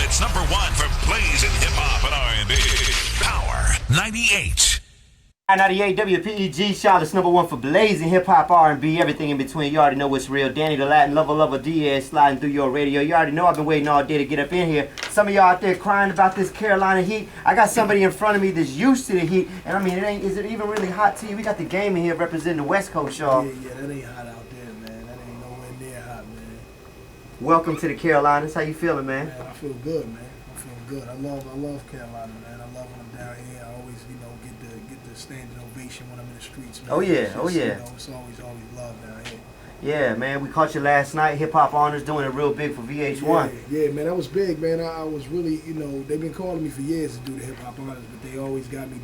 Charlotte's #1 for Blazin Hip-Hop and R&B. Power 98. 98 WPEG, Charlotte's #1 for Blazin Hip-Hop R&B, everything in between. You already know what's real. Danny the Latin lover Diaz sliding through your radio. You already know I've been waiting all day to get up in here. Some of y'all out there crying about this Carolina heat. I got somebody in front of me that's used to the heat, and I mean, is it even really hot to you? We got the game in here representing the West Coast, y'all. Yeah, that ain't hot out there, man. That ain't nowhere near hot, man. Welcome to the Carolinas. How you feeling, man? Man, I feel good, man. I feel good. I love Carolina, man. I love when I'm down here. I always, get the standing ovation when I'm in the streets, man. Oh yeah, it's just, yeah. It's always love down here. Yeah, man. We caught you last night. Hip-Hop Honors doing it real big for VH1. Yeah, man. That was big, man. I was really, they've been calling me for years to do the Hip-Hop Honors, but they always got me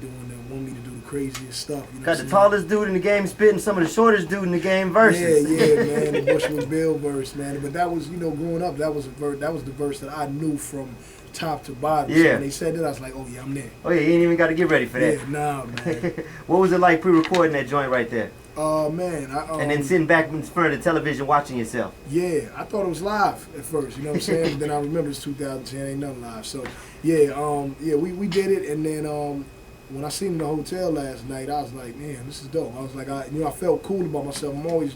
want me to do the craziest stuff. You know got the tallest dude in the game spitting some of the shortest dude in the game verses. Yeah, man. The Bushwick Bill verse, man. But that was, growing up, that was the verse that I knew from top to bottom. Yeah. So when they said that, I was like, oh yeah, I'm there. Oh yeah, you ain't even got to get ready for that. Yeah, nah, man. What was it like pre-recording that joint right there? Man. And then sitting back in front of the television watching yourself. Yeah, I thought it was live at first, you know what I'm saying? But then I remember it's 2010, ain't nothing live. So, we did it, and then when I seen him in the hotel last night, I was like, man, this is dope. I was like, I felt cool about myself. I'm always,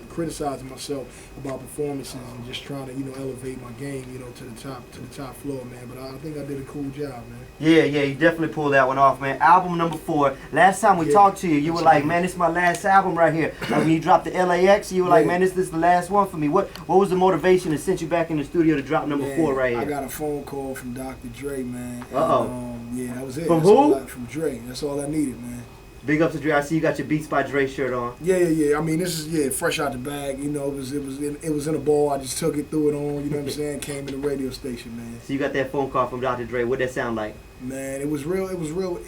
criticizing myself about performances and just trying to, elevate my game, to the top floor, man. But I think I did a cool job, man. Yeah, you definitely pulled that one off, man. Album #4. Last time we talked to you, you were like, man, this is my last album right here. Like when you dropped the LAX, you were like, man, this is the last one for me. What was the motivation that sent you back in the studio to drop #4 right here? I got a phone call from Dr. Dre, man. Uh-oh. Yeah, that was it. From who? From Dre. That's all I needed, man. Big up to Dre. I see you got your Beats by Dre shirt on. Yeah. I mean, this is fresh out the bag. It was in a bowl. I just took it, threw it on. You know what I'm saying? Came in the radio station, man. So you got that phone call from Dr. Dre. What'd that sound like? Man, it was real.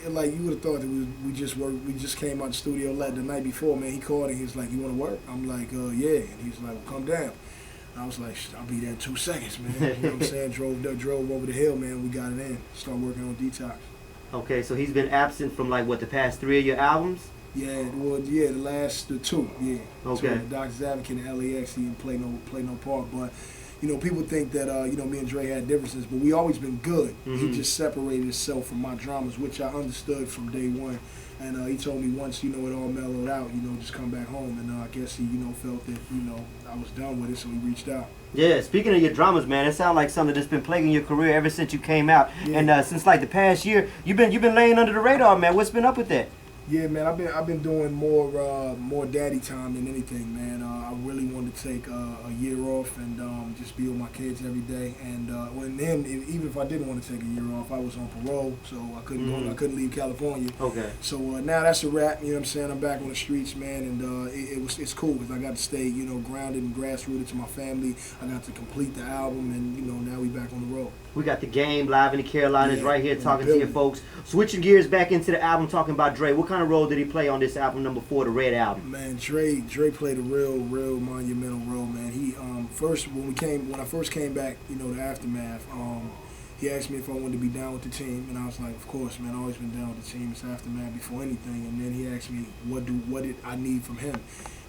Like you would have thought that we just worked. We just came out the studio the night before. Man, he called and he was like, "You want to work?" I'm like, "Yeah." And he was like, "Well, come down." I was like, "I'll be there in 2 seconds, man." You know what I'm saying? Drove over the hill, man. We got it in. Started working on Detox. Okay, so he's been absent from the past 3 of your albums? Yeah, the 2, yeah. Okay. So Doctor's Advocate and LAX, he didn't play no part, but people think that me and Dre had differences, but we always been good. Mm-hmm. He just separated himself from my dramas, which I understood from day one. And he told me once it all mellowed out, just come back home. And I guess he felt that I was done with it, so he reached out. Yeah, speaking of your dramas, man, it sounds like something that's been plaguing your career ever since you came out. Yeah. And since the past year, you've been laying under the radar, man. What's been up with that? Yeah, man, I've been doing more daddy time than anything, man. I really wanted to take a year off and just be with my kids every day. And even if I didn't want to take a year off, I was on parole, so I couldn't go. I couldn't leave California. Okay. So now that's a wrap. You know what I'm saying? I'm back on the streets, man, and it's cool because I got to stay, grounded and grassrooted to my family. I got to complete the album, and now we back on the road. We got the game live in the Carolinas right here talking to your folks. Switching gears back into the album, talking about Dre. What kind of role did he play on this album #4, the Red Album? Man, Dre played a real monumental role, man. He when I first came back, the Aftermath, he asked me if I wanted to be down with the team, and I was like, of course, man, I've always been down with the team. It's Aftermath before anything. And then he asked me what did I need from him.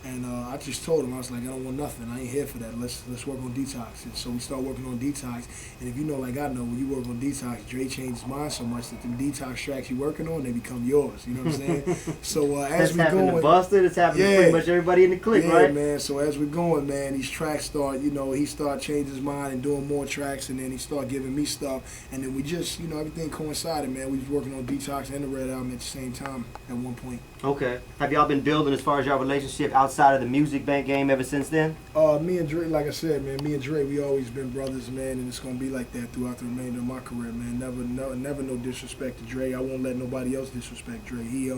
And I just told him, I was like, I don't want nothing. I ain't here for that. Let's work on Detox. And so we started working on Detox. And if you know, like I know, when you work on Detox, Dre changed his mind so much that the Detox tracks you're working on, they become yours. You know what I'm saying? So as we going, to Buster. It's happening to pretty much everybody in the clique, right? Yeah, man. So as we're going, man, these tracks start, he started changing his mind and doing more tracks, and then he started giving me stuff. And then we just, everything coincided, man. We was working on Detox and the Red Album at the same time at one point. Okay. Have y'all been building as far as your relationship outside of the music bank game ever since then? Me and Dre, like I said, man, me and Dre, we always been brothers, man, and it's gonna be like that throughout the remainder of my career, man. Never no disrespect to Dre. I won't let nobody else disrespect Dre. He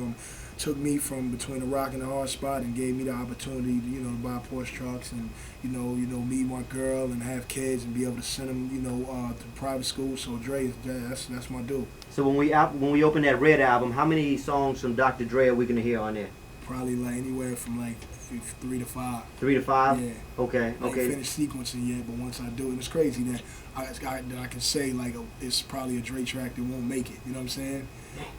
took me from between a rock and a hard spot and gave me the opportunity to, to buy Porsche trucks and, meet my girl and have kids and be able to send them, to private school. So Dre, that's my dude. So when we open that Red Album, how many songs from Dr. Dre are we gonna hear on there? Probably anywhere from 3 to 5. 3 to 5? Yeah. Okay. I ain't finished sequencing yet, but once I do it, it's crazy that I can say it's probably a Dre track that won't make it. You know what I'm saying?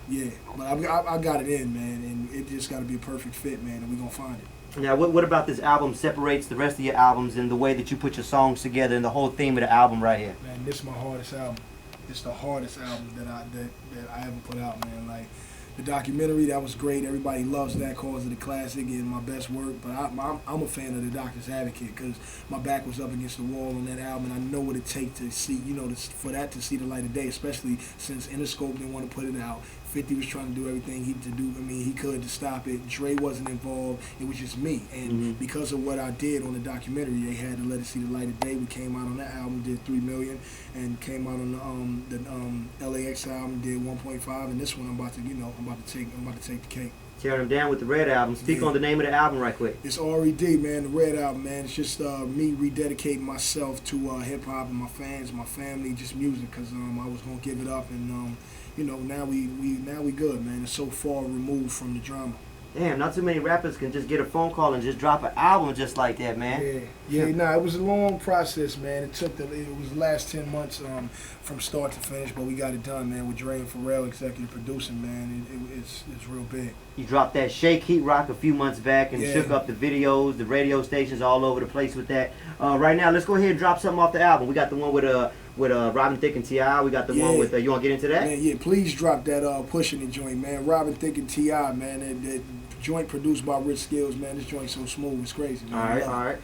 Yeah. But I got it in, man, and it just got to be a perfect fit, man, and we gonna find it. Now, what about this album separates the rest of your albums and the way that you put your songs together and the whole theme of the album right here? Man, this is my hardest album. It's the hardest album that I ever put out, man. Like, the documentary, that was great. Everybody loves that, calls it a classic and my best work. But I'm a fan of the Doctor's Advocate because my back was up against the wall on that album, and I know what it takes to see, you know, for that to see the light of day, especially since Interscope didn't want to put it out. 50 was trying to do everything he could to stop it. Dre wasn't involved. It was just me. And because of what I did on the documentary, they had to let it see the light of day. We came out on that album, did 3 million, and came out on the LAX album, did 1.5. And this one, I'm about to take the cake. Tearing them down with the Red album. Speak on the name of the album right quick. It's R.E.D., man, the Red album, man. It's just me rededicating myself to hip-hop and my fans, my family, just music, because I was going to give it up. And, you know, now we good, man. It's so far removed from the drama. Damn, not too many rappers can just get a phone call and just drop an album just like that, man. Yeah. Nah, it was a long process, man. It was the last 10 months from start to finish, but we got it done, man. With Dre and Pharrell executive producing, man. It's real big. You dropped that Shake Heat Rock a few months back and shook up the videos, the radio stations all over the place with that. Right now, let's go ahead and drop something off the album. We got the one with Robin Thicke and T.I. We got the one with, you want to get into that? Man, yeah, please drop that Pushing the joint, man. Robin Thicke and T.I., man. That joint produced by Rich Skills, man. This joint's so smooth, it's crazy, man. All right.